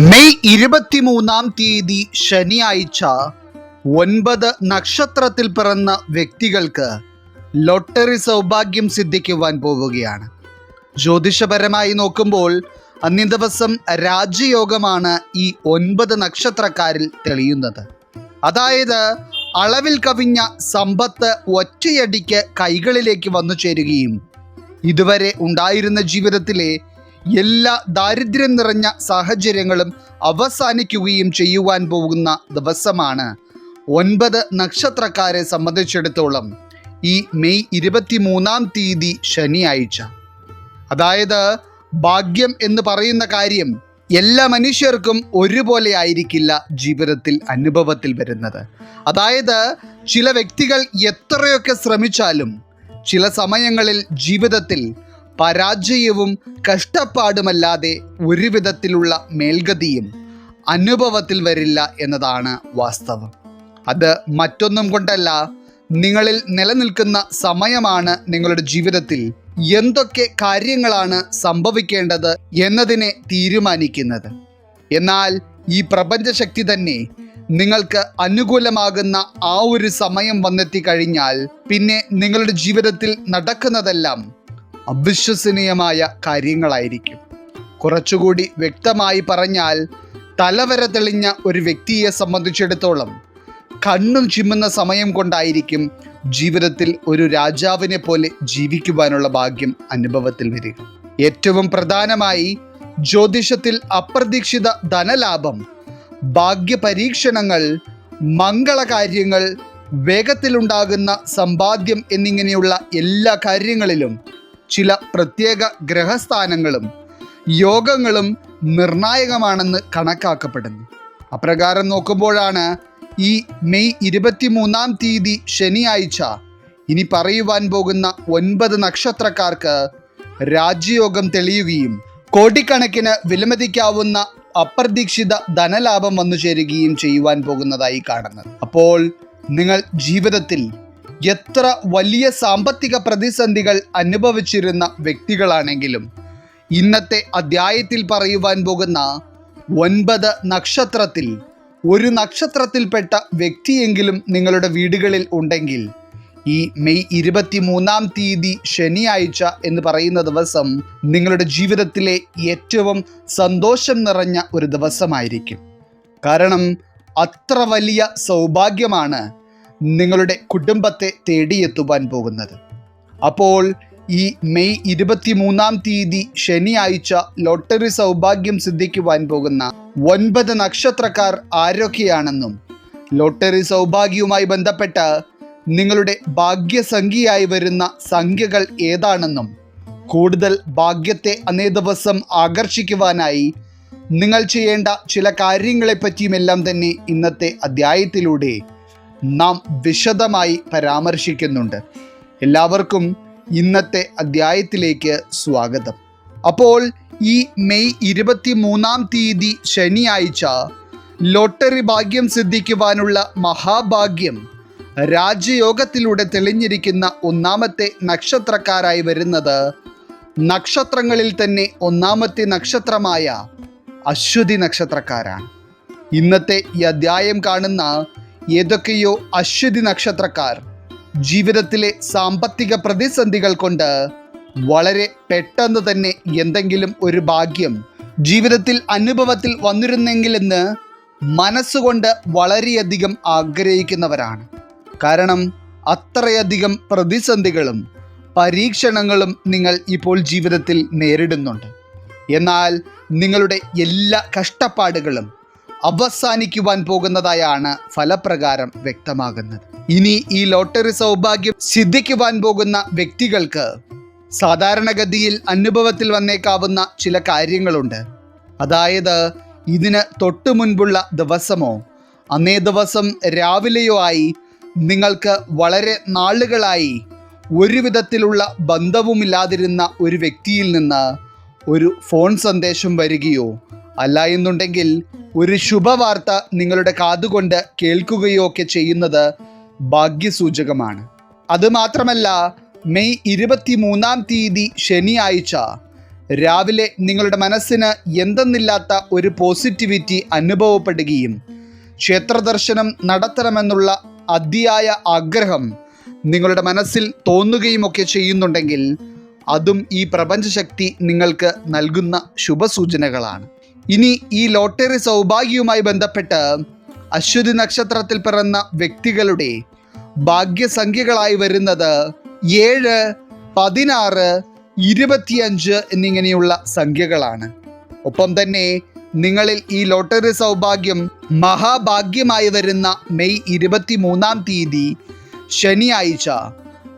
May 23 ശനിയാഴ്ച 9 നക്ഷത്രത്തിൽ പിറന്ന വ്യക്തികൾക്ക് ലോട്ടറി സൗഭാഗ്യം സിദ്ധിക്കുവാൻ പോവുകയാണ്. ജ്യോതിഷപരമായി നോക്കുമ്പോൾ അന്നേ ദിവസം രാജയോഗമാണ് ഈ 9 നക്ഷത്രക്കാരിൽ തെളിയുന്നത്. അതായത് അളവിൽ കവിഞ്ഞ സമ്പത്ത് ഒറ്റയടിക്ക് കൈകളിലേക്ക് വന്നു ചേരുകയും ഇതുവരെ ഉണ്ടായിരുന്ന ജീവിതത്തിലെ എല്ലാ ദാരിദ്ര്യം നിറഞ്ഞ സാഹചര്യങ്ങളും അവസാനിക്കുകയും ചെയ്യുവാൻ പോകുന്ന ദിവസമാണ് 9 നക്ഷത്രക്കാരെ സംബന്ധിച്ചിടത്തോളം ഈ മെയ് 23 ശനിയാഴ്ച. അതായത് ഭാഗ്യം എന്ന് പറയുന്ന കാര്യം എല്ലാ മനുഷ്യർക്കും ഒരുപോലെ ആയിരിക്കില്ല ജീവിതത്തിൽ അനുഭവത്തിൽ വരുന്നത്. അതായത് ചില വ്യക്തികൾ എത്രയൊക്കെ ശ്രമിച്ചാലും ചില സമയങ്ങളിൽ ജീവിതത്തിൽ പരാജയവും കഷ്ടപ്പാടുമല്ലാതെ ഒരു വിധത്തിലുള്ള മേൽഗതിയും അനുഭവത്തിൽ വരില്ല എന്നതാണ് വാസ്തവം. അത് മറ്റൊന്നും കൊണ്ടല്ല, നിങ്ങളിൽ നിലനിൽക്കുന്ന സമയമാണ് നിങ്ങളുടെ ജീവിതത്തിൽ എന്തൊക്കെ കാര്യങ്ങളാണ് സംഭവിക്കേണ്ടത് എന്നതിനെ തീരുമാനിക്കുന്നത്. എന്നാൽ ഈ പ്രപഞ്ചശക്തി തന്നെ നിങ്ങൾക്ക് അനുകൂലമാകുന്ന ആ ഒരു സമയം വന്നെത്തി കഴിഞ്ഞാൽ പിന്നെ നിങ്ങളുടെ ജീവിതത്തിൽ നടക്കുന്നതെല്ലാം അവിശ്വസനീയമായ കാര്യങ്ങളായിരിക്കും. കുറച്ചുകൂടി വ്യക്തമായി പറഞ്ഞാൽ, തലവര തെളിഞ്ഞ ഒരു വ്യക്തിയെ സംബന്ധിച്ചിടത്തോളം കണ്ണും ചിമ്മുന്ന സമയം കൊണ്ടായിരിക്കും ജീവിതത്തിൽ ഒരു രാജാവിനെ പോലെ ജീവിക്കുവാനുള്ള ഭാഗ്യം അനുഭവത്തിൽ വരിക. ഏറ്റവും പ്രധാനമായി ജ്യോതിഷത്തിൽ അപ്രതീക്ഷിത ധനലാഭം, ഭാഗ്യപരീക്ഷണങ്ങൾ, മംഗളകാര്യങ്ങൾ, വേഗത്തിലുണ്ടാകുന്ന സമ്പാദ്യം എന്നിങ്ങനെയുള്ള എല്ലാ കാര്യങ്ങളിലും ചില പ്രത്യേക ഗ്രഹസ്ഥാനങ്ങളും യോഗങ്ങളും നിർണായകമാണെന്ന് കണക്കാക്കപ്പെടുന്നു. അപ്രകാരം നോക്കുമ്പോഴാണ് ഈ മെയ് 23 ശനിയാഴ്ച ഇനി പറയുവാൻ പോകുന്ന 9 നക്ഷത്രക്കാർക്ക് രാജയോഗം തെളിയുകയും കോടിക്കണക്കിന് വിലമതിക്കാവുന്ന അപ്രതീക്ഷിത ധനലാഭം വന്നു ചേരുകയും ചെയ്യുവാൻ പോകുന്നതായി കാണുന്നത്. അപ്പോൾ നിങ്ങൾ ജീവിതത്തിൽ എത്ര വലിയ സാമ്പത്തിക പ്രതിസന്ധികൾ അനുഭവിച്ചിരുന്ന വ്യക്തികളാണെങ്കിലും ഇന്നത്തെ അധ്യായത്തിൽ പറയുവാൻ പോകുന്ന 9 നക്ഷത്രത്തിൽ ഒരു നക്ഷത്രത്തിൽപ്പെട്ട വ്യക്തിയെങ്കിലും നിങ്ങളുടെ വീടുകളിൽ ഉണ്ടെങ്കിൽ ഈ മെയ് 23 ശനിയാഴ്ച എന്ന് പറയുന്ന ദിവസം നിങ്ങളുടെ ജീവിതത്തിലെ ഏറ്റവും സന്തോഷം നിറഞ്ഞ ഒരു ദിവസമായിരിക്കും. കാരണം അത്ര വലിയ സൗഭാഗ്യമാണ് നിങ്ങളുടെ കുടുംബത്തെ തേടിയെത്തുവാൻ പോകുന്നത്. അപ്പോൾ ഈ മെയ് 23 ശനിയാഴ്ച ലോട്ടറി സൗഭാഗ്യം സിദ്ധിക്കുവാൻ പോകുന്ന 9 നക്ഷത്രക്കാർ ആരൊക്കെയാണെന്നും ലോട്ടറി സൗഭാഗ്യവുമായി ബന്ധപ്പെട്ട് നിങ്ങളുടെ ഭാഗ്യസംഖ്യയായി വരുന്ന സംഖ്യകൾ ഏതാണെന്നും കൂടുതൽ ഭാഗ്യത്തെ അന്നേ ദിവസം ആകർഷിക്കുവാനായി നിങ്ങൾ ചെയ്യേണ്ട ചില കാര്യങ്ങളെപ്പറ്റിയുമെല്ലാം തന്നെ ഇന്നത്തെ അധ്യായത്തിലൂടെ നാം വിശദമായി പരാമർശിക്കുന്നുണ്ട്. എല്ലാവർക്കും ഇന്നത്തെ അധ്യായത്തിലേക്ക് സ്വാഗതം. അപ്പോൾ ഈ മെയ് 23 ശനിയാഴ്ച ലോട്ടറി ഭാഗ്യം സിദ്ധിക്കുവാനുള്ള മഹാഭാഗ്യം രാജയോഗത്തിലൂടെ തെളിഞ്ഞിരിക്കുന്ന 1ാമത്തെ നക്ഷത്രക്കാരായി വരുന്നത് നക്ഷത്രങ്ങളിൽ തന്നെ 1ാമത്തെ നക്ഷത്രമായ അശ്വതി നക്ഷത്രക്കാരാണ്. ഇന്നത്തെ ഈ അധ്യായം കാണുന്ന ഏതൊക്കെയോ അശ്വതി നക്ഷത്രക്കാർ ജീവിതത്തിലെ സാമ്പത്തിക പ്രതിസന്ധികൾ കൊണ്ട് വളരെ പെട്ടെന്ന് തന്നെ എന്തെങ്കിലും ഒരു ഭാഗ്യം ജീവിതത്തിൽ അനുഭവത്തിൽ വന്നിരുന്നെങ്കിലെന്ന് മനസ്സുകൊണ്ട് വളരെയധികം ആഗ്രഹിക്കുന്നവരാണ്. കാരണം അത്രയധികം പ്രതിസന്ധികളും പരീക്ഷണങ്ങളും നിങ്ങൾ ഇപ്പോൾ ജീവിതത്തിൽ നേരിടുന്നുണ്ട്. എന്നാൽ നിങ്ങളുടെ എല്ലാ കഷ്ടപ്പാടുകളും അവസാനിക്കുവാൻ പോകുന്നതായാണ് ഫലപ്രകാരം വ്യക്തമാകുന്നത്. ഇനി ഈ ലോട്ടറി സൗഭാഗ്യം സിദ്ധിക്കുവാൻ പോകുന്ന വ്യക്തികൾക്ക് സാധാരണഗതിയിൽ അനുഭവത്തിൽ വന്നേക്കാവുന്ന ചില കാര്യങ്ങളുണ്ട്. അതായത് ഇതിന് തൊട്ടു മുൻപുള്ള ദിവസമോ അന്നേ ദിവസം രാവിലെയോ ആയി നിങ്ങൾക്ക് വളരെ നാളുകളായി ഒരു വിധത്തിലുള്ള ബന്ധവുമില്ലാതിരുന്ന ഒരു വ്യക്തിയിൽ നിന്ന് ഒരു ഫോൺ സന്ദേശം വരികയോ അല്ല എന്നുണ്ടെങ്കിൽ ഒരു ശുഭവാർത്ത നിങ്ങളുടെ കാതുകൊണ്ട് കേൾക്കുകയോ ഒക്കെ ചെയ്യുന്നത് ഭാഗ്യസൂചകമാണ്. അതുമാത്രമല്ല, മെയ് 23 ശനിയാഴ്ച രാവിലെ നിങ്ങളുടെ മനസ്സിന് എന്തെന്നില്ലാത്ത ഒരു പോസിറ്റിവിറ്റി അനുഭവപ്പെടുകയും ക്ഷേത്രദർശനം നടത്തണമെന്നുള്ള അതിയായ ആഗ്രഹം നിങ്ങളുടെ മനസ്സിൽ തോന്നുകയുമൊക്കെ ചെയ്യുന്നുണ്ടെങ്കിൽ അതും ഈ പ്രപഞ്ചശക്തി നിങ്ങൾക്ക് നൽകുന്ന ശുഭസൂചനകളാണ്. ഇനി ഈ ലോട്ടറി സൗഭാഗ്യവുമായി ബന്ധപ്പെട്ട് അശ്വതി നക്ഷത്രത്തിൽ പിറന്ന വ്യക്തികളുടെ ഭാഗ്യസംഖ്യകളായി വരുന്നത് 7, 16, 25 എന്നിങ്ങനെയുള്ള സംഖ്യകളാണ്. ഒപ്പം തന്നെ നിങ്ങളിൽ ഈ ലോട്ടറി സൗഭാഗ്യം മഹാഭാഗ്യമായി വരുന്ന മെയ് 23 തീയതി ശനിയാഴ്ച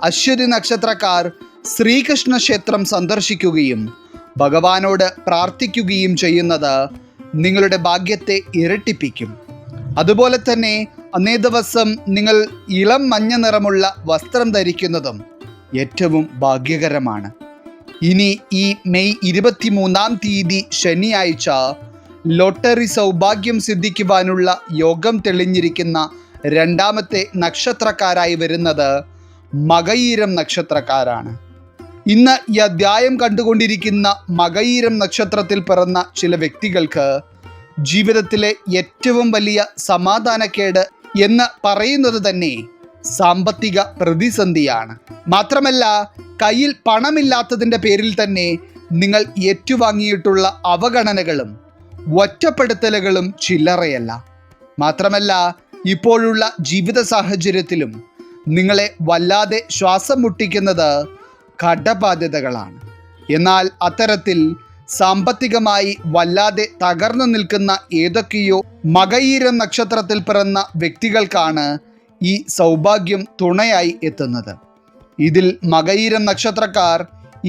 അശ്വതി നക്ഷത്രക്കാർ ശ്രീകൃഷ്ണ ക്ഷേത്രം സന്ദർശിക്കുകയും ഭഗവാനോട് പ്രാർത്ഥിക്കുകയും ചെയ്യുന്നത് നിങ്ങളുടെ ഭാഗ്യത്തെ ഇരട്ടിപ്പിക്കും. അതുപോലെ തന്നെ അന്നേ ദിവസം നിങ്ങൾ ഇളം മഞ്ഞ നിറമുള്ള വസ്ത്രം ധരിക്കുന്നതും ഏറ്റവും ഭാഗ്യകരമാണ്. ഇനി ഈ മെയ് 23 തീയതി ശനിയാഴ്ച ലോട്ടറി സൗഭാഗ്യം സിദ്ധിക്കുവാനുള്ള യോഗം തെളിഞ്ഞിരിക്കുന്ന രണ്ടാമത്തെ നക്ഷത്രക്കാരായി വരുന്നത് മകയിരം നക്ഷത്രക്കാരാണ്. ഇന്ന് ഈ അധ്യായം കണ്ടുകൊണ്ടിരിക്കുന്ന മകയിരം നക്ഷത്രത്തിൽ പിറന്ന ചില വ്യക്തികൾക്ക് ജീവിതത്തിലെ ഏറ്റവും വലിയ സമാധാനക്കേട് എന്ന് പറയുന്നത് തന്നെ സാമ്പത്തിക പ്രതിസന്ധിയാണ്. മാത്രമല്ല, കയ്യിൽ പണമില്ലാത്തതിൻ്റെ പേരിൽ തന്നെ നിങ്ങൾ ഏറ്റുവാങ്ങിയിട്ടുള്ള അവഗണനകളും ഒറ്റപ്പെടുത്തലുകളും ചില്ലറയല്ല. മാത്രമല്ല, ഇപ്പോഴുള്ള ജീവിത സാഹചര്യത്തിലും നിങ്ങളെ വല്ലാതെ ശ്വാസം മുട്ടിക്കുന്നത് കടബാധ്യതകളാണ്. എന്നാൽ അത്തരത്തിൽ സാമ്പത്തികമായി വല്ലാതെ തകർന്നു നിൽക്കുന്ന ഏതൊക്കെയോ മകയിരം നക്ഷത്രത്തിൽ പിറന്ന വ്യക്തികൾക്കാണ് ഈ സൗഭാഗ്യം തുണയായി എത്തുന്നത്. ഇതിൽ മകയിരം നക്ഷത്രക്കാർ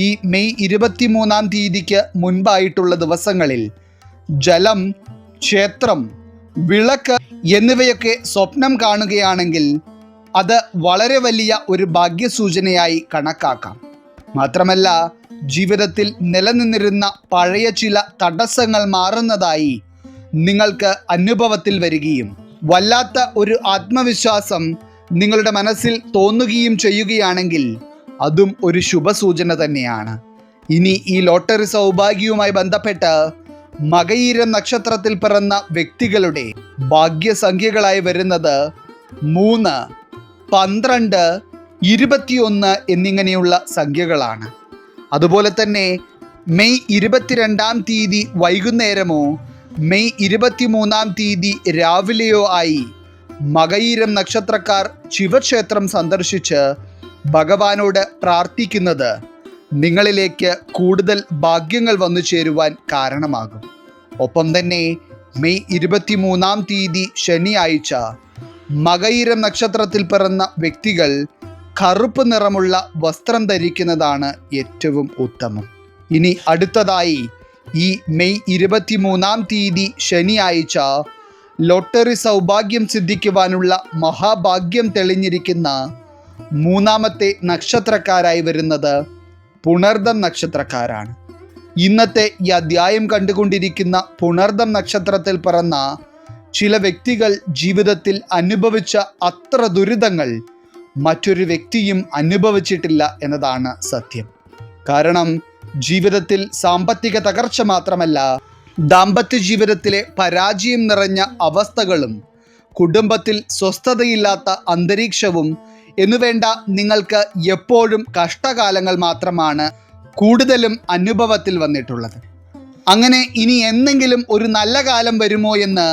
ഈ മെയ് 23 തീയതിക്ക് മുൻപായിട്ടുള്ള ദിവസങ്ങളിൽ ജലം, ക്ഷേത്രം, വിളക്ക് എന്നിവയൊക്കെ സ്വപ്നം കാണുകയാണെങ്കിൽ അത് വളരെ വലിയ ഒരു ഭാഗ്യസൂചനയായി കണക്കാക്കാം. മാത്രമല്ല, ജീവിതത്തിൽ നിലനിന്നിരുന്ന പഴയ ചില തടസ്സങ്ങൾ മാറുന്നതായി നിങ്ങൾക്ക് അനുഭവത്തിൽ വരികയും വല്ലാത്ത ഒരു ആത്മവിശ്വാസം നിങ്ങളുടെ മനസ്സിൽ തോന്നുകയും ചെയ്യുകയാണെങ്കിൽ അതും ഒരു ശുഭസൂചന തന്നെയാണ്. ഇനി ഈ ലോട്ടറി സൗഭാഗ്യവുമായി ബന്ധപ്പെട്ട് മകയിരം നക്ഷത്രത്തിൽ പിറന്ന വ്യക്തികളുടെ ഭാഗ്യസംഖ്യകളായി വരുന്നത് 3, 12, 21 എന്നിങ്ങനെയുള്ള സംഖ്യകളാണ്. അതുപോലെ തന്നെ മെയ് 22 തീയതി വൈകുന്നേരമോ മെയ് 23 തീയതി രാവിലെയോ ആയി മകയിരം നക്ഷത്രക്കാർ ശിവക്ഷേത്രം സന്ദർശിച്ച് ഭഗവാനോട് പ്രാർത്ഥിക്കുന്നത് നിങ്ങളിലേക്ക് കൂടുതൽ ഭാഗ്യങ്ങൾ വന്നു ചേരുവാൻ കാരണമാകും. ഒപ്പം തന്നെ മെയ് 23 തീയതി ശനിയാഴ്ച മകയിരം നക്ഷത്രത്തിൽ പിറന്ന വ്യക്തികൾ കറുപ്പ് നിറമുള്ള വസ്ത്രം ധരിക്കുന്നതാണ് ഏറ്റവും ഉത്തമം. ഇനി അടുത്തതായി ഈ മെയ് 23 തീയതി ശനിയാഴ്ച ലോട്ടറി സൗഭാഗ്യം സിദ്ധിക്കുവാനുള്ള മഹാഭാഗ്യം തെളിഞ്ഞിരിക്കുന്ന മൂന്നാമത്തെ നക്ഷത്രക്കാരായി വരുന്നത് പുണർദം നക്ഷത്രക്കാരാണ്. ഇന്നത്തെ ഈ അധ്യായം കണ്ടുകൊണ്ടിരിക്കുന്ന പുണർദം നക്ഷത്രത്തിൽ പിറന്ന ചില വ്യക്തികൾ ജീവിതത്തിൽ അനുഭവിച്ച അത്ര ദുരിതങ്ങൾ മറ്റൊരു വ്യക്തിയും അനുഭവിച്ചിട്ടില്ല എന്നതാണ് സത്യം. കാരണം ജീവിതത്തിൽ സാമ്പത്തിക തകർച്ച മാത്രമല്ല, ദാമ്പത്യ ജീവിതത്തിലെ പരാജയം നിറഞ്ഞ അവസ്ഥകളും കുടുംബത്തിൽ സ്വസ്ഥതയില്ലാത്ത അന്തരീക്ഷവും എന്നുവേണ്ട നിങ്ങൾക്ക് എപ്പോഴും കഷ്ടകാലങ്ങൾ മാത്രമാണ് കൂടുതലും അനുഭവത്തിൽ വന്നിട്ടുള്ളത്. അങ്ങനെ ഇനി എന്തെങ്കിലും ഒരു നല്ല കാലം വരുമോ എന്ന്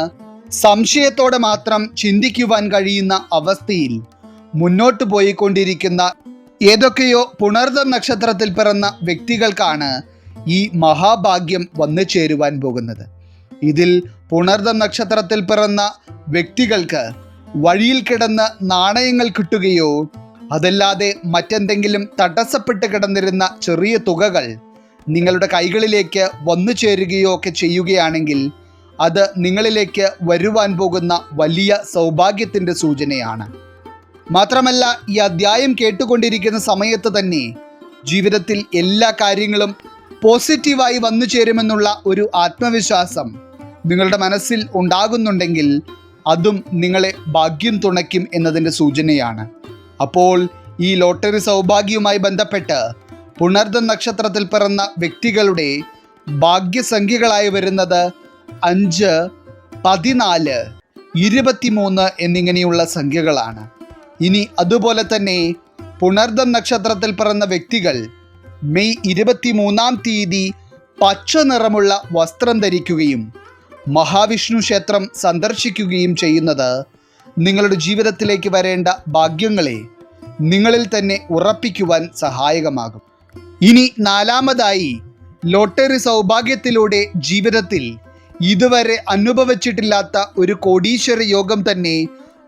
സംശയത്തോടെ മാത്രം ചിന്തിക്കുവാൻ കഴിയുന്ന അവസ്ഥയിൽ മുന്നോട്ട് പോയിക്കൊണ്ടിരിക്കുന്ന ഏതൊക്കെയോ പുണർദം നക്ഷത്രത്തിൽ പിറന്ന വ്യക്തികൾക്കാണ് ഈ മഹാഭാഗ്യം വന്നു ചേരുവാൻ പോകുന്നത്. ഇതിൽ പുണർദം നക്ഷത്രത്തിൽ പിറന്ന വ്യക്തികൾക്ക് വഴിയിൽ കിടന്ന് നാണയങ്ങൾ കിട്ടുകയോ അതല്ലാതെ മറ്റെന്തെങ്കിലും തടസ്സപ്പെട്ട് കിടന്നിരുന്ന ചെറിയ തുകകൾ നിങ്ങളുടെ കൈകളിലേക്ക് വന്നു ചേരുകയോ ഒക്കെ ചെയ്യുകയാണെങ്കിൽ അത് നിങ്ങളിലേക്ക് വരുവാൻ പോകുന്ന വലിയ സൗഭാഗ്യത്തിൻ്റെ സൂചനയാണ്. മാത്രമല്ല, ഈ അധ്യായം കേട്ടുകൊണ്ടിരിക്കുന്ന സമയത്ത് തന്നെ ജീവിതത്തിൽ എല്ലാ കാര്യങ്ങളും പോസിറ്റീവായി വന്നു ചേരുമെന്നുള്ള ഒരു ആത്മവിശ്വാസം നിങ്ങളുടെ മനസ്സിൽ ഉണ്ടാകുന്നുണ്ടെങ്കിൽ അതും നിങ്ങളെ ഭാഗ്യം തുണയ്ക്കും എന്നതിൻ്റെ സൂചനയാണ്. അപ്പോൾ ഈ ലോട്ടറി സൗഭാഗ്യവുമായി ബന്ധപ്പെട്ട് പുണർദം നക്ഷത്രത്തിൽ പിറന്ന വ്യക്തികളുടെ ഭാഗ്യസംഖ്യകളായി വരുന്നത് 5, 14, 23 എന്നിങ്ങനെയുള്ള സംഖ്യകളാണ്. ഇനി അതുപോലെ തന്നെ പുണർദം നക്ഷത്രത്തിൽ പിറന്ന വ്യക്തികൾ മെയ് 23-ാം തീയതി പച്ച നിറമുള്ള വസ്ത്രം ധരിക്കുകയും മഹാവിഷ്ണു ക്ഷേത്രം സന്ദർശിക്കുകയും ചെയ്യുന്നത് നിങ്ങളുടെ ജീവിതത്തിലേക്ക് വരേണ്ട ഭാഗ്യങ്ങളെ നിങ്ങളിൽ തന്നെ ഉറപ്പിക്കുവാൻ സഹായകമാകും. ഇനി 4-മതായി ലോട്ടറി സൗഭാഗ്യത്തിലൂടെ ജീവിതത്തിൽ ഇതുവരെ അനുഭവിച്ചിട്ടില്ലാത്ത ഒരു കോടീശ്വര യോഗം തന്നെ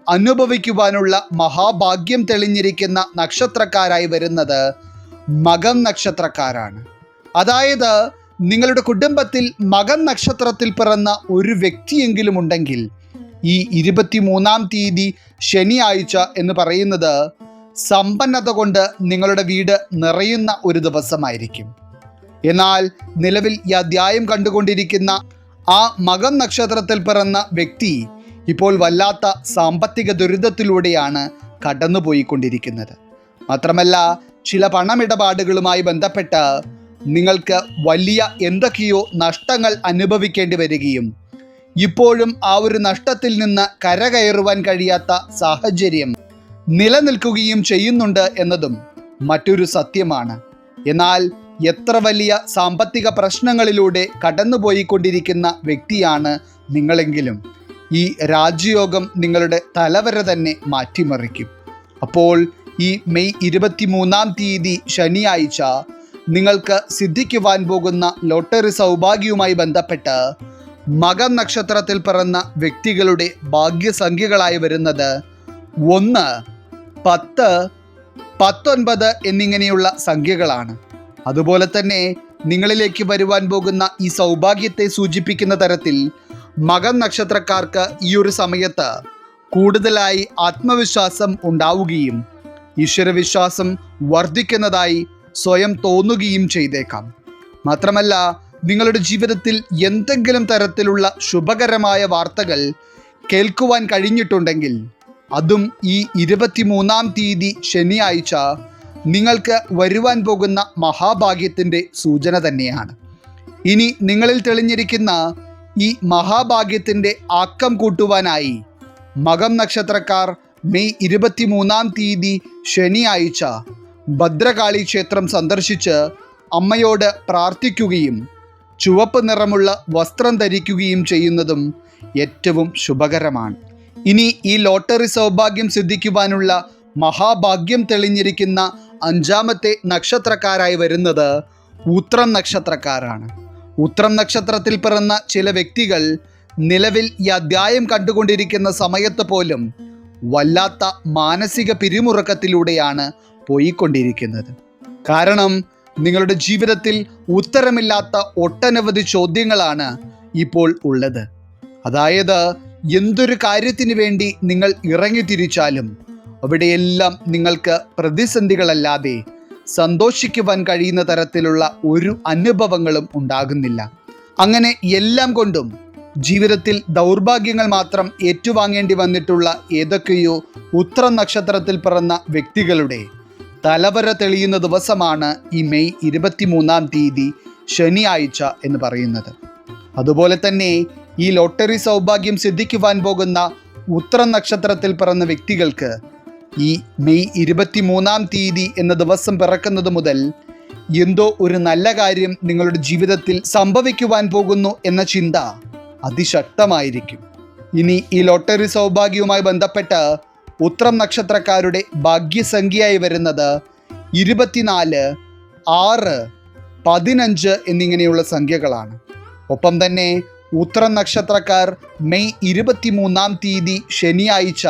അനുഭവിക്കുവാനുള്ള മഹാഭാഗ്യം തെളിഞ്ഞിരിക്കുന്ന നക്ഷത്രക്കാരായി വരുന്നത് മകം നക്ഷത്രക്കാരാണ്. അതായത് നിങ്ങളുടെ കുടുംബത്തിൽ മകം നക്ഷത്രത്തിൽ പിറന്ന ഒരു വ്യക്തിയെങ്കിലും ഉണ്ടെങ്കിൽ ഈ 23-ാം തീയതി ശനിയാഴ്ച എന്ന് പറയുന്നത് സമ്പന്നത കൊണ്ട് നിങ്ങളുടെ വീട് നിറയുന്ന ഒരു ദിവസമായിരിക്കും. എന്നാൽ നിലവിൽ ഈ അധ്യായം കണ്ടുകൊണ്ടിരിക്കുന്ന ആ മകം നക്ഷത്രത്തിൽ പിറന്ന വ്യക്തി ഇപ്പോൾ വല്ലാത്ത സാമ്പത്തിക ദുരിതത്തിലൂടെയാണ് കടന്നുപോയിക്കൊണ്ടിരിക്കുന്നത്. മാത്രമല്ല ചില പണമിടപാടുകളുമായി ബന്ധപ്പെട്ട് നിങ്ങൾക്ക് വലിയ എന്തൊക്കെയോ നഷ്ടങ്ങൾ അനുഭവിക്കേണ്ടി വരികയും ഇപ്പോഴും ആ ഒരു നഷ്ടത്തിൽ നിന്ന് കരകയറുവാൻ കഴിയാത്ത സാഹചര്യം നിലനിൽക്കുകയും ചെയ്യുന്നുണ്ട് എന്നതും മറ്റൊരു സത്യമാണ്. എന്നാൽ എത്ര വലിയ സാമ്പത്തിക പ്രശ്നങ്ങളിലൂടെ കടന്നുപോയിക്കൊണ്ടിരിക്കുന്ന വ്യക്തിയാണ് നിങ്ങളെങ്കിലും ഈ രാജയോഗം നിങ്ങളുടെ തലവര തന്നെ മാറ്റിമറിക്കും. അപ്പോൾ ഈ മെയ് 23-ാം തീയതി ശനിയാഴ്ച നിങ്ങൾക്ക് സിദ്ധിക്കുവാൻ പോകുന്ന ലോട്ടറി സൗഭാഗ്യവുമായി ബന്ധപ്പെട്ട് മകം നക്ഷത്രത്തിൽ പിറന്ന വ്യക്തികളുടെ ഭാഗ്യസംഖ്യകളായി വരുന്നത് 1, 10, 19 എന്നിങ്ങനെയുള്ള സംഖ്യകളാണ്. അതുപോലെ തന്നെ നിങ്ങളിലേക്ക് വരുവാൻ പോകുന്ന ഈ സൗഭാഗ്യത്തെ സൂചിപ്പിക്കുന്ന തരത്തിൽ മകം നക്ഷത്രക്കാർക്ക് ഈ ഒരു സമയത്ത് കൂടുതലായി ആത്മവിശ്വാസം ഉണ്ടാവുകയും ഈശ്വരവിശ്വാസം വർദ്ധിക്കുന്നതായി സ്വയം തോന്നുകയും ചെയ്തേക്കാം. മാത്രമല്ല നിങ്ങളുടെ ജീവിതത്തിൽ എന്തെങ്കിലും തരത്തിലുള്ള ശുഭകരമായ വാർത്തകൾ കേൾക്കുവാൻ കഴിഞ്ഞിട്ടുണ്ടെങ്കിൽ അതും ഈ 23-ാം തീയതി ശനിയാഴ്ച നിങ്ങൾക്ക് വരുവാൻ പോകുന്ന മഹാഭാഗ്യത്തിൻ്റെ സൂചന തന്നെയാണ്. ഇനി നിങ്ങളിൽ തെളിഞ്ഞിരിക്കുന്ന ഈ മഹാഭാഗ്യത്തിൻ്റെ ആക്കം കൂട്ടുവാനായി മകം നക്ഷത്രക്കാർ മെയ് 23-ാം തീയതി ശനിയാഴ്ച ഭദ്രകാളി ക്ഷേത്രം സന്ദർശിച്ച് അമ്മയോട് പ്രാർത്ഥിക്കുകയും ചുവപ്പ് നിറമുള്ള വസ്ത്രം ധരിക്കുകയും ചെയ്യുന്നതും ഏറ്റവും ശുഭകരമാണ്. ഇനി ഈ ലോട്ടറി സൗഭാഗ്യം സിദ്ധിക്കുവാനുള്ള മഹാഭാഗ്യം തെളിഞ്ഞിരിക്കുന്ന 5-മത്തെ നക്ഷത്രക്കാരായി വരുന്നത് ഉത്രം നക്ഷത്രക്കാരാണ്. ഉത്രം നക്ഷത്രത്തിൽ പിറന്ന ചില വ്യക്തികൾ നിലവിൽ ഈ അധ്യായം കണ്ടുകൊണ്ടിരിക്കുന്ന സമയത്ത് പോലും വല്ലാത്ത മാനസിക പിരിമുറുക്കത്തിലൂടെയാണ് പോയിക്കൊണ്ടിരിക്കുന്നത്. കാരണം നിങ്ങളുടെ ജീവിതത്തിൽ ഉത്തരമില്ലാത്ത ഒട്ടനവധി ചോദ്യങ്ങളാണ് ഇപ്പോൾ ഉള്ളത്. അതായത് എന്തൊരു കാര്യത്തിന് വേണ്ടി നിങ്ങൾ ഇറങ്ങിത്തിരിച്ചാലും അവിടെയെല്ലാം നിങ്ങൾക്ക് പ്രതിസന്ധികളല്ലാതെ സന്തോഷിക്കുവാൻ കഴിയുന്ന തരത്തിലുള്ള ഒരു അനുഭവങ്ങളും ഉണ്ടാകുന്നില്ല. അങ്ങനെ എല്ലാം കൊണ്ടും ജീവിതത്തിൽ ദൗർഭാഗ്യങ്ങൾ മാത്രം ഏറ്റുവാങ്ങേണ്ടി വന്നിട്ടുള്ള ഏതൊക്കെയോ ഉത്രം നക്ഷത്രത്തിൽ പിറന്ന വ്യക്തികളുടെ തലവര തെളിയുന്ന ദിവസമാണ് ഈ മെയ് 23-ാം തീയതി ശനിയാഴ്ച എന്ന് പറയുന്നത്. അതുപോലെ തന്നെ ഈ ലോട്ടറി സൗഭാഗ്യം സിദ്ധിക്കുവാൻ പോകുന്ന ഉത്രം നക്ഷത്രത്തിൽ പിറന്ന വ്യക്തികൾക്ക് ഈ മെയ് 23-ാം തീയതി എന്ന ദിവസം പിറക്കുന്നത് മുതൽ എന്തോ ഒരു നല്ല കാര്യം നിങ്ങളുടെ ജീവിതത്തിൽ സംഭവിക്കുവാൻ പോകുന്നു എന്ന ചിന്ത അതിശക്തമായിരിക്കും. ഇനി ഈ ലോട്ടറി സൗഭാഗ്യവുമായി ബന്ധപ്പെട്ട് ഉത്രം നക്ഷത്രക്കാരുടെ ഭാഗ്യസംഖ്യയായി വരുന്നത് 24, 6, 15 എന്നിങ്ങനെയുള്ള സംഖ്യകളാണ്. ഒപ്പം തന്നെ ഉത്രം നക്ഷത്രക്കാർ മെയ് 23-ാം തീയതി ശനിയാഴ്ച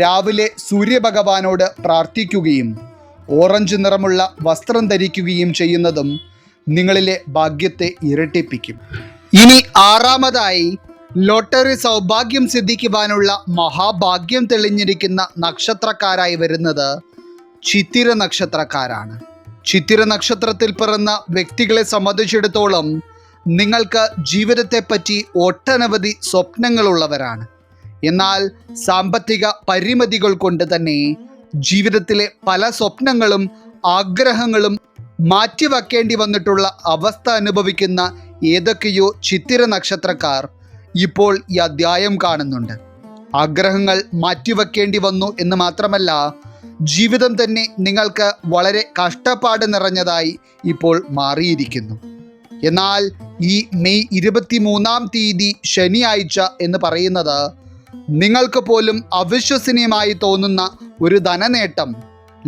രാവിലെ സൂര്യഭഗവാനോട് പ്രാർത്ഥിക്കുകയും ഓറഞ്ച് നിറമുള്ള വസ്ത്രം ധരിക്കുകയും ചെയ്യുന്നതും നിങ്ങളിലെ ഭാഗ്യത്തെ ഇരട്ടിപ്പിക്കും. ഇനി 6-മതായി ലോട്ടറി സൗഭാഗ്യം സിദ്ധിക്കുവാനുള്ള മഹാഭാഗ്യം തെളിഞ്ഞിരിക്കുന്ന നക്ഷത്രക്കാരായി വരുന്നത് ചിത്തിര നക്ഷത്രക്കാരാണ്. ചിത്തിര നക്ഷത്രത്തിൽ പിറന്ന വ്യക്തികളെ സംബന്ധിച്ചിടത്തോളം നിങ്ങൾക്ക് ജീവിതത്തെപ്പറ്റി ഒട്ടനവധി സ്വപ്നങ്ങളുള്ളവരാണ്. എന്നാൽ സാമ്പത്തിക പരിമിതികൾ കൊണ്ട് തന്നെ ജീവിതത്തിലെ പല സ്വപ്നങ്ങളും ആഗ്രഹങ്ങളും മാറ്റിവെക്കേണ്ടി വന്നിട്ടുള്ള അവസ്ഥ അനുഭവിക്കുന്ന ഏതൊക്കെയോ ചിത്തിര നക്ഷത്രക്കാർ ഇപ്പോൾ ഈ അധ്യായം കാണുന്നുണ്ട്. ആഗ്രഹങ്ങൾ മാറ്റിവെക്കേണ്ടി വന്നു എന്ന് മാത്രമല്ല, ജീവിതം തന്നെ നിങ്ങൾക്ക് വളരെ കഷ്ടപ്പാട് നിറഞ്ഞതായി ഇപ്പോൾ മാറിയിരിക്കുന്നു. എന്നാൽ ഈ മെയ് 23 ശനിയാഴ്ച എന്ന് പറയുന്നത് നിങ്ങൾക്ക് പോലും അവിശ്വസനീയമായി തോന്നുന്ന ഒരു ധനനേട്ടം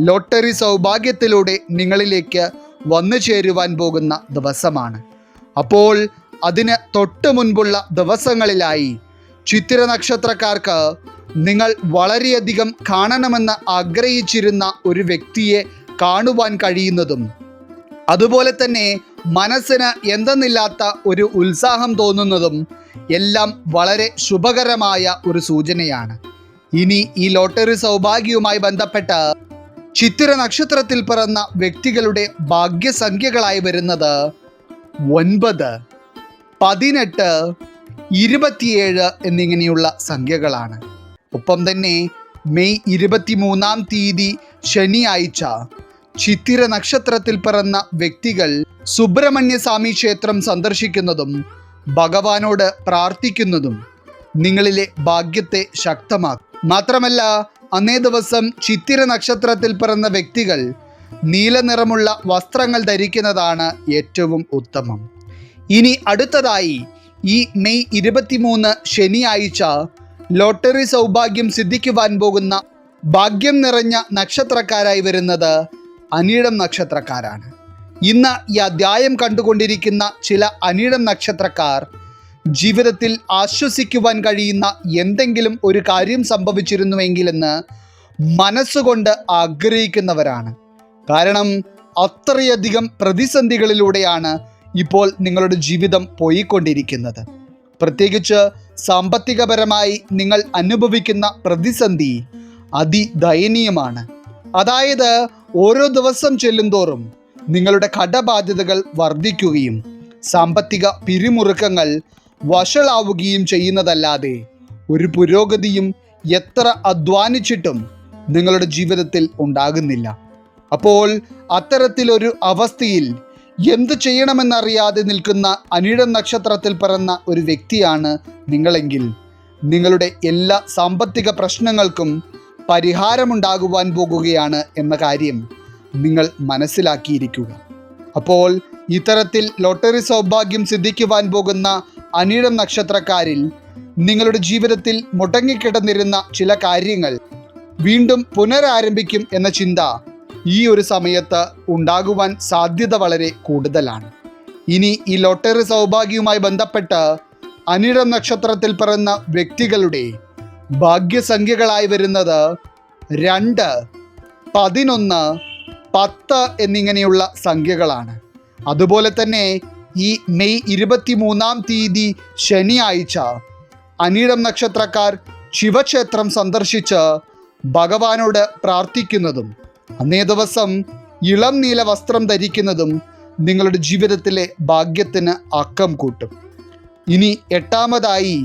ലോട്ടറി സൗഭാഗ്യത്തിലൂടെ നിങ്ങളിലേക്ക് വന്നു ചേരുവാൻ പോകുന്ന ദിവസമാണ്. അപ്പോൾ അതിന് തൊട്ട് മുൻപുള്ള ദിവസങ്ങളിലായി ചിത്തിര നക്ഷത്രക്കാർക്ക് നിങ്ങൾ വളരെയധികം കാണണമെന്ന് ആഗ്രഹിച്ചിരുന്ന ഒരു വ്യക്തിയെ കാണുവാൻ കഴിയുന്നതും, അതുപോലെ തന്നെ മനസ്സിന് എന്തെന്നില്ലാത്ത ഒരു ഉത്സാഹം തോന്നുന്നതും എല്ലാം വളരെ ശുഭകരമായ ഒരു സൂചനയാണ്. ഇനി ഈ ലോട്ടറി സൗഭാഗ്യവുമായി ബന്ധപ്പെട്ട് ചിത്തിര നക്ഷത്രത്തിൽ പിറന്ന വ്യക്തികളുടെ ഭാഗ്യസംഖ്യകളായി വരുന്നത് 9, 18, 27 എന്നിങ്ങനെയുള്ള സംഖ്യകളാണ്. ഒപ്പം തന്നെ മെയ് 23 ശനിയാഴ്ച ചിത്തിര നക്ഷത്രത്തിൽ പിറന്ന വ്യക്തികൾ സുബ്രഹ്മണ്യ സ്വാമി ക്ഷേത്രം സന്ദർശിക്കുന്നതും ഭഗവാനോട് പ്രാർത്ഥിക്കുന്നതും നിങ്ങളിലെ ഭാഗ്യത്തെ ശക്തമാക്കും. മാത്രമല്ല, അന്നേ ദിവസം ചിത്തിര നക്ഷത്രത്തിൽ പിറന്ന വ്യക്തികൾ നീല നിറമുള്ള വസ്ത്രങ്ങൾ ധരിക്കുന്നതാണ് ഏറ്റവും ഉത്തമം. ഇനി അടുത്തതായി ഈ മെയ് 23 ശനിയാഴ്ച ലോട്ടറി സൗഭാഗ്യം സിദ്ധിക്കുവാൻ പോകുന്ന ഭാഗ്യം നിറഞ്ഞ നക്ഷത്രക്കാരായി വരുന്നത് അനിഴം നക്ഷത്രക്കാരാണ്. ഇന്ന് ഈ അധ്യായം കണ്ടുകൊണ്ടിരിക്കുന്ന ചില അനിഴം നക്ഷത്രക്കാർ ജീവിതത്തിൽ ആശ്വസിക്കുവാൻ കഴിയുന്ന എന്തെങ്കിലും ഒരു കാര്യം സംഭവിച്ചിരുന്നുവെങ്കിലെന്ന് മനസ്സുകൊണ്ട് ആഗ്രഹിക്കുന്നവരാണ്. കാരണം അത്രയധികം പ്രതിസന്ധികളിലൂടെയാണ് ഇപ്പോൾ നിങ്ങളുടെ ജീവിതം പോയിക്കൊണ്ടിരിക്കുന്നത്. പ്രത്യേകിച്ച് സാമ്പത്തികപരമായി നിങ്ങൾ അനുഭവിക്കുന്ന പ്രതിസന്ധി അതിദയനീയമാണ്. അതായത് ഓരോ ദിവസം ചെല്ലുന്തോറും നിങ്ങളുടെ കടബാധ്യതകൾ വർദ്ധിക്കുകയും സാമ്പത്തിക പിരിമുറുക്കങ്ങൾ വഷളാവുകയും ചെയ്യുന്നതല്ലാതെ ഒരു പുരോഗതിയും എത്ര അധ്വാനിച്ചിട്ടും നിങ്ങളുടെ ജീവിതത്തിൽ ഉണ്ടാകുന്നില്ല. അപ്പോൾ അത്തരത്തിലൊരു അവസ്ഥയിൽ എന്ത് ചെയ്യണമെന്നറിയാതെ നിൽക്കുന്ന അനിഴം നക്ഷത്രത്തിൽ പിറന്ന ഒരു വ്യക്തിയാണ് നിങ്ങളെങ്കിൽ, നിങ്ങളുടെ എല്ലാ സാമ്പത്തിക പ്രശ്നങ്ങൾക്കും പരിഹാരമുണ്ടാകുവാൻ പോകുകയാണ് എന്ന കാര്യം നിങ്ങൾ മനസ്സിലാക്കിയിരിക്കുക. അപ്പോൾ ഇത്തരത്തിൽ ലോട്ടറി സൗഭാഗ്യം സിദ്ധിക്കുവാൻ പോകുന്ന അനിഴം നക്ഷത്രക്കാരിൽ നിങ്ങളുടെ ജീവിതത്തിൽ മുടങ്ങിക്കിടന്നിരുന്ന ചില കാര്യങ്ങൾ വീണ്ടും പുനരാരംഭിക്കും എന്ന ചിന്ത ഈ ഒരു സമയത്ത് ഉണ്ടാകുവാൻ സാധ്യത വളരെ കൂടുതലാണ്. ഇനി ഈ ലോട്ടറി സൗഭാഗ്യവുമായി ബന്ധപ്പെട്ട് അനിഴം നക്ഷത്രത്തിൽ പിറന്ന വ്യക്തികളുടെ ഭാഗ്യസംഖ്യകളായി വരുന്നത് 2, 11, 10 എന്നിങ്ങനെയുള്ള സംഖ്യകളാണ്. അതുപോലെ തന്നെ ഈ മെയ് 23 ശനിയാഴ്ച അനിഴം നക്ഷത്രക്കാർ ശിവക്ഷേത്രം സന്ദർശിച്ച് ഭഗവാനോട് പ്രാർത്ഥിക്കുന്നതും അന്നേ ദിവസം ഇളം നീല വസ്ത്രം ധരിക്കുന്നതും നിങ്ങളുടെ ജീവിതത്തിലെ ഭാഗ്യത്തിന് ആക്കം കൂട്ടും. ഇനി 8ാമതായി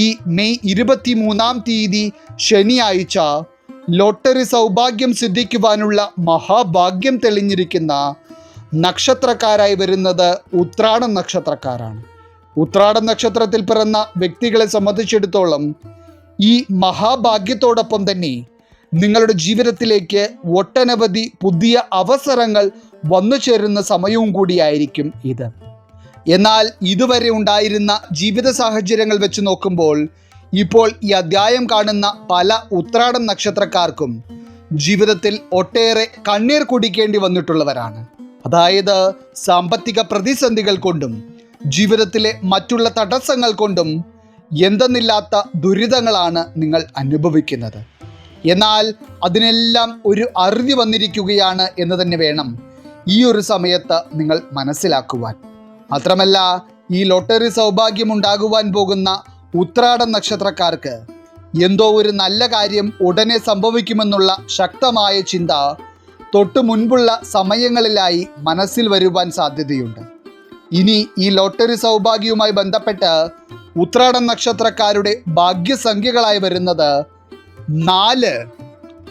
ഈ മെയ് 23 ശനിയാഴ്ച ലോട്ടറി സൗഭാഗ്യം സിദ്ധിക്കുവാനുള്ള മഹാഭാഗ്യം തെളിഞ്ഞിരിക്കുന്ന നക്ഷത്രക്കാരായി വരുന്നത് ഉത്രാടം നക്ഷത്രക്കാരാണ്. ഉത്രാടം നക്ഷത്രത്തിൽ പിറന്ന വ്യക്തികളെ സംബന്ധിച്ചിടത്തോളം ഈ മഹാഭാഗ്യത്തോടൊപ്പം തന്നെ നിങ്ങളുടെ ജീവിതത്തിലേക്ക് ഒട്ടനവധി പുതിയ അവസരങ്ങൾ വന്നു ചേരുന്ന സമയവും കൂടിയായിരിക്കും ഇത്. എന്നാൽ ഇതുവരെ ഉണ്ടായിരുന്ന ജീവിത സാഹചര്യങ്ങൾ വെച്ച് നോക്കുമ്പോൾ ഇപ്പോൾ ഈ അധ്യായം കാണുന്ന പല ഉത്രാടം നക്ഷത്രക്കാർക്കും ജീവിതത്തിൽ ഒട്ടേറെ കണ്ണീർ കുടിക്കേണ്ടി വന്നിട്ടുള്ളവരാണ്. അതായത് സാമ്പത്തിക പ്രതിസന്ധികൾ കൊണ്ടും ജീവിതത്തിലെ മറ്റുള്ള തടസ്സങ്ങൾ കൊണ്ടും എന്തെന്നില്ലാത്ത ദുരിതങ്ങളാണ് നിങ്ങൾ അനുഭവിക്കുന്നത്. എന്നാൽ അതിനെല്ലാം ഒരു അറുതി വന്നിരിക്കുകയാണ് എന്ന് തന്നെ വേണം ഈ ഒരു സമയത്ത് നിങ്ങൾ മനസ്സിലാക്കുവാൻ. മാത്രമല്ല, ഈ ലോട്ടറി സൗഭാഗ്യം ഉണ്ടാകുവാൻ പോകുന്ന ഉത്രാടം നക്ഷത്രക്കാർക്ക് എന്തോ ഒരു നല്ല കാര്യം ഉടനെ സംഭവിക്കുമെന്നുള്ള ശക്തമായ ചിന്ത തൊട്ടു മുൻപുള്ള സമയങ്ങളിലായി മനസ്സിൽ വരുവാൻ സാധ്യതയുണ്ട്. ഇനി ഈ ലോട്ടറി സൗഭാഗ്യവുമായി ബന്ധപ്പെട്ട് ഉത്രാടം നക്ഷത്രക്കാരുടെ ഭാഗ്യസംഖ്യകളായി വരുന്നത് 4,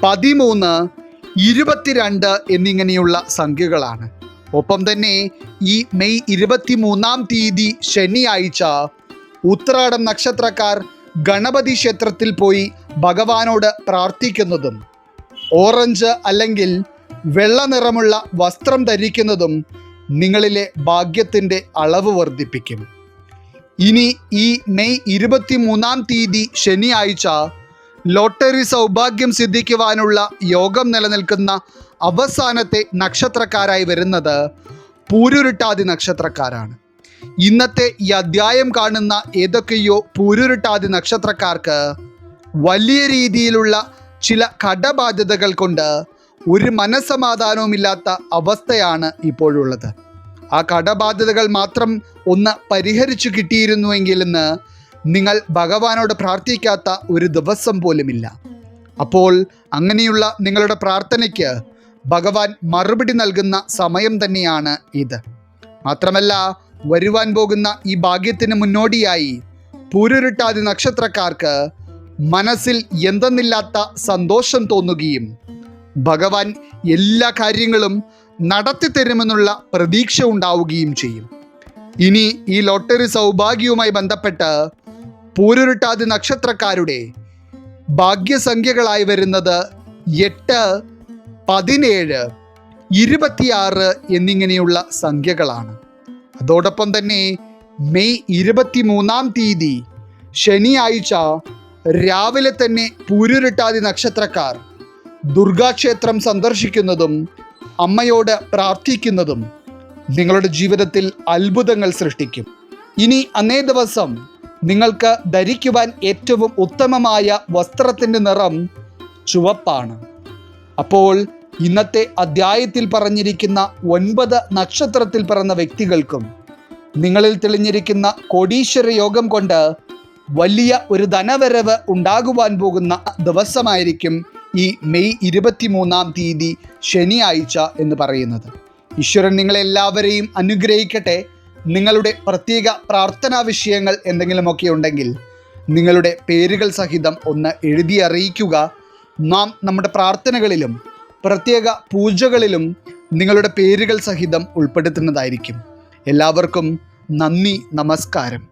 13, 22 എന്നിങ്ങനെയുള്ള സംഖ്യകളാണ്. ഒപ്പം തന്നെ ഈ മെയ് 23 തീയതി ശനിയാഴ്ച ഉത്രാടം നക്ഷത്രക്കാർ ഗണപതി ക്ഷേത്രത്തിൽ പോയി ഭഗവാനോട് പ്രാർത്ഥിക്കുന്നതും ഓറഞ്ച് അല്ലെങ്കിൽ വെള്ള നിറമുള്ള വസ്ത്രം ധരിക്കുന്നതും നിങ്ങളിലെ ഭാഗ്യത്തിൻ്റെ അളവ് വർദ്ധിപ്പിക്കും. ഇനി ഈ മെയ് 23 തീയതി ശനിയാഴ്ച ലോട്ടറി സൗഭാഗ്യം സിദ്ധിക്കുവാനുള്ള യോഗം നിലനിൽക്കുന്ന അവസാനത്തെ നക്ഷത്രക്കാരായി വരുന്നത് പൂരുരുട്ടാതി നക്ഷത്രക്കാരാണ്. ഇന്നത്തെ ഈ അധ്യായം കാണുന്ന ഏതൊക്കെയോ പൂരുരുട്ടാതി നക്ഷത്രക്കാർക്ക് വലിയ രീതിയിലുള്ള ചില കടബാധ്യതകൾ കൊണ്ട് ഒരു മനസ്സമാധാനവുമില്ലാത്ത അവസ്ഥയാണ് ഇപ്പോഴുള്ളത്. ആ കടബാധ്യതകൾ മാത്രം ഒന്ന് പരിഹരിച്ചു കിട്ടിയിരുന്നുവെങ്കിലെന്ന് നിങ്ങൾ ഭഗവാനോട് പ്രാർത്ഥിക്കാത്ത ഒരു ദിവസം പോലുമില്ല. അപ്പോൾ അങ്ങനെയുള്ള നിങ്ങളുടെ പ്രാർത്ഥനയ്ക്ക് ഭഗവാൻ മറുപടി നൽകുന്ന സമയം തന്നെയാണ് ഇത്. മാത്രമല്ല, വരുവാൻ പോകുന്ന ഈ ഭാഗ്യത്തിന് മുന്നോടിയായി പൂരുരുട്ടാതി നക്ഷത്രക്കാർക്ക് മനസ്സിൽ എന്തെന്നില്ലാത്ത സന്തോഷം തോന്നുകയും ഭഗവാൻ എല്ലാ കാര്യങ്ങളും നടത്തി തരുമെന്നുള്ള പ്രതീക്ഷ ഉണ്ടാവുകയും ചെയ്യും. ഇനി ഈ ലോട്ടറി സൗഭാഗ്യവുമായി ബന്ധപ്പെട്ട് പൂരുരുട്ടാതി നക്ഷത്രക്കാരുടെ ഭാഗ്യസംഖ്യകളായി വരുന്നത് 8, 17, 26 എന്നിങ്ങനെയുള്ള സംഖ്യകളാണ്. അതോടൊപ്പം തന്നെ മെയ് 23 തീയതി ശനിയാഴ്ച രാവിലെ തന്നെ പൂരുരുട്ടാതി നക്ഷത്രക്കാർ ദുർഗാക്ഷേത്രം സന്ദർശിക്കുന്നതും അമ്മയോട് പ്രാർത്ഥിക്കുന്നതും നിങ്ങളുടെ ജീവിതത്തിൽ അത്ഭുതങ്ങൾ സൃഷ്ടിക്കും. ഇനി അന്നേ ദിവസം നിങ്ങൾക്ക് ധരിക്കുവാൻ ഏറ്റവും ഉത്തമമായ വസ്ത്രത്തിൻ്റെ നിറം ചുവപ്പാണ്. അപ്പോൾ ഇന്നത്തെ അധ്യായത്തിൽ പറഞ്ഞിരിക്കുന്ന 9 നക്ഷത്രത്തിൽ പിറന്ന വ്യക്തികൾക്കും നിങ്ങളിൽ തെളിഞ്ഞിരിക്കുന്ന കോടീശ്വര യോഗം കൊണ്ട് വലിയ ഒരു ധനവരവ് ഉണ്ടാകുവാൻ പോകുന്ന ദിവസമായിരിക്കും ഈ മെയ് 23 തീയതി ശനിയാഴ്ച എന്ന് പറയുന്നത്. ഈശ്വരൻ നിങ്ങളെല്ലാവരെയും അനുഗ്രഹിക്കട്ടെ. നിങ്ങളുടെ പ്രത്യേക പ്രാർത്ഥനാ വിഷയങ്ങൾ എന്തെങ്കിലുമൊക്കെ ഉണ്ടെങ്കിൽ നിങ്ങളുടെ പേരുകൾ സഹിതം ഒന്ന് എഴുതി അറിയിക്കുക. നാം നമ്മുടെ പ്രാർത്ഥനകളിലും പ്രത്യേക പൂജകളിലും നിങ്ങളുടെ പേരുകൾ സഹിതം ഉൾപ്പെടുത്തുന്നതായിരിക്കും. എല്ലാവർക്കും നന്ദി, നമസ്കാരം.